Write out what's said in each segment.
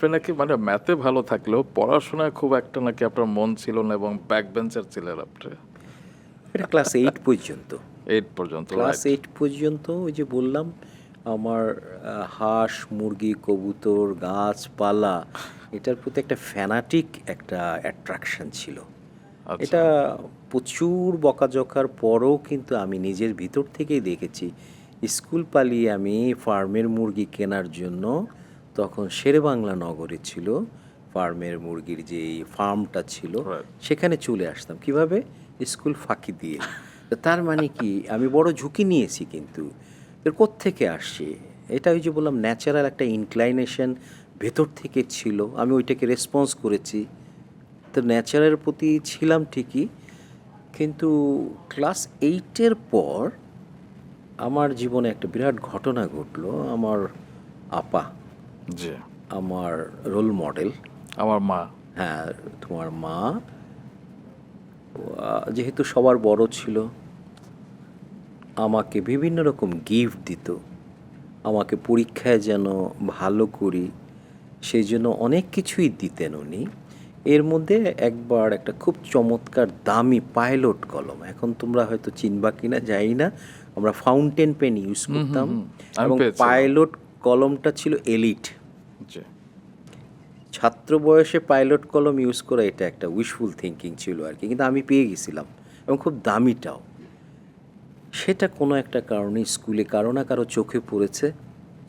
আপনি নাকি মানে ম্যাথে ভালো থাকলেও পড়াশোনায় খুব একটা নাকি আপনার মন ছিল না এবং ব্যাক বেঞ্চার ছিলেন আপনি। এটা ক্লাস 8 পর্যন্ত। 8 পর্যন্ত, ক্লাস রাইট। 8 পর্যন্ত ওই যে বললাম, আমার হাঁস, মুরগি, কবুতর, গাছপালা এটার প্রতি একটা ফ্যানাটিক একটা অ্যাট্রাকশন ছিল। আচ্ছা। এটা প্রচুর বকাঝকার পরও কিন্তু আমি নিজের ভিতর থেকেই দেখেছি। স্কুল পালিয়ে আমি ফার্মের মুরগি কেনার জন্য, তখন শেরেবাংলা নগরে ছিল ফার্মের মুরগির যেই ফার্মটা ছিল, রাইট। সেখানে চলে আসতাম। কিভাবে? স্কুল ফাঁকি দিয়ে। তো তার মানে কি, আমি বড় ঝুঁকি নিয়েছি কিন্তু। এর কোত্থেকে আসছে? এটা ওই যে বললাম, ন্যাচারাল একটা ইনক্লাইনেশন ভেতর থেকে ছিল, আমি ওইটাকে রেসপন্স করেছি। তো ন্যাচারের প্রতি ছিলাম ঠিকই, কিন্তু ক্লাস 8-এর পর আমার জীবনে একটা বিরাট ঘটনা ঘটলো। আমার আপা, জি। আমার রোল মডেল। আমার মা। হ্যাঁ, তোমার মা যেহেতু সবার বড় ছিল, আমাকে বিভিন্ন রকম গিফট দিত, আমাকে পরীক্ষায় যেন ভালো করি সেই জন্য অনেক কিছুই দিতেন উনি। এর মধ্যে একবার একটা খুব চমৎকার দামি পাইলট কলম, এখন তোমরা হয়তো চিনবা কিনা জানি না, আমরা ফাউন্টেন পেন ইউজ করতাম, আমি এবং পেয়েছিলাম। পাইলট কলমটা ছিল এলিট। জি। ছাত্র বয়সে পাইলট কলম ইউজ করা এটা একটা উইশফুল থিঙ্কিং ছিল আর কি, কিন্তু আমি পেয়ে গেছিলাম, এবং খুব দামিটাও। সেটা কোনো একটা কারণে স্কুলে কারো না কারো চোখে পড়েছে,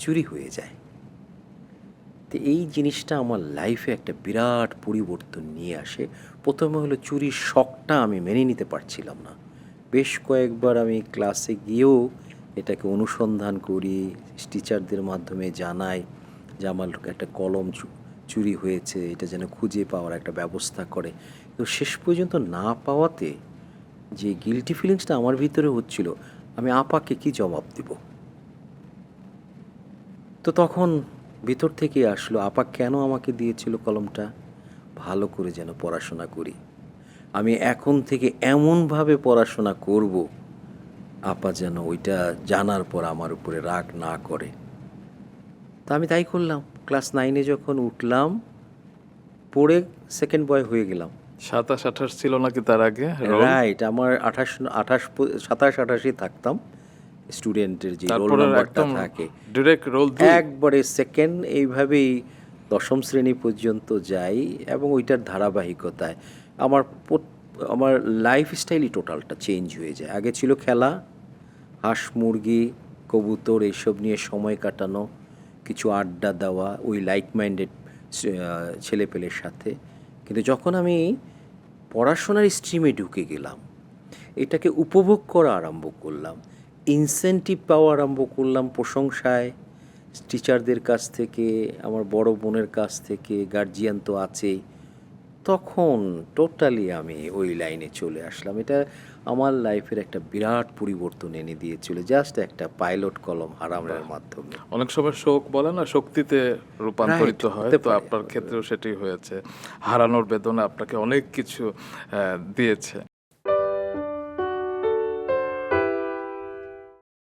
চুরি হয়ে যায়। তো এই জিনিসটা আমার লাইফে একটা বিরাট পরিবর্তন নিয়ে আসে। প্রথমে হলো চুরির শখটা আমি মেনে নিতে পারছিলাম না। বেশ কয়েকবার আমি ক্লাসে গিয়েও এটাকে অনুসন্ধান করি, টিচারদের মাধ্যমে জানাই যে আমার একটা কলম চুরি হয়েছে, এটা যেন খুঁজে পাওয়ার একটা ব্যবস্থা করে। তো শেষ পর্যন্ত না পাওয়াতে যে গিল্টি ফিলিংসটা আমার ভিতরে হচ্ছিল, আমি আপাকে কি জবাব দেব? তো তখন ভিতর থেকে আসলো, আপা কেন আমাকে দিয়েছিল কলমটা? ভালো করে যেন পড়াশোনা করি, আমি এখন থেকে এমনভাবে পড়াশোনা করব, আপা যেন ওইটা জানার পর আমার উপরে রাগ না করে। তা আমি তাই করলাম। ক্লাস 9-এ যখন উঠলাম, পড়ে সেকেন্ড বয় হয়ে গেলাম। 27-28 ছিল নাকি তার আগে রোল? রাইট, আমার 27-28-ই থাকতাম, স্টুডেন্টের যে রোল তারপরে নাম্বারটা একদম থাকে। Direct roll 2। একবারে সেকেন্ড, এইভাবেই দশম শ্রেণী পর্যন্ত যাই, এবং ওইটার ধারাবাহিকতায় আমার আমার লাইফস্টাইলই টোটালটা চেঞ্জ হয়ে যায়। আগে ছিল খেলা, হাঁস মুরগি কবুতর এইসব নিয়ে সময় কাটানো, কিছু আড্ডা দেওয়া ওই লাইক মাইন্ডেড ছেলেপেলের সাথে। কিন্তু যখন আমি পড়াশোনার স্ট্রিমে ঢুকে গেলাম, এটাকে উপভোগ করা আরম্ভ করলাম, ইনসেন্টিভ পাওয়া আরম্ভ করলাম, প্রশংসায় টিচারদের কাছ থেকে, আমার বড় বোনের কাছ থেকে, গার্জিয়ান তো আছেই। তখন টোটালি আমি ওই লাইনে চলে আসলাম। এটা আমার লাইফের একটা বিরাট পরিবর্তন এনে দিয়েছিল, জাস্ট একটা পাইলট কলম হারানোর মাধ্যমে। অনেক সময় শোক বলে না, শক্তিতে রূপান্তরিত রাইট, হয়। হতে তো পারে। আপনার ক্ষেত্রেও সেটি হয়েছে। হারানোর বেদনা আপনাকে অনেক কিছু দিয়েছে।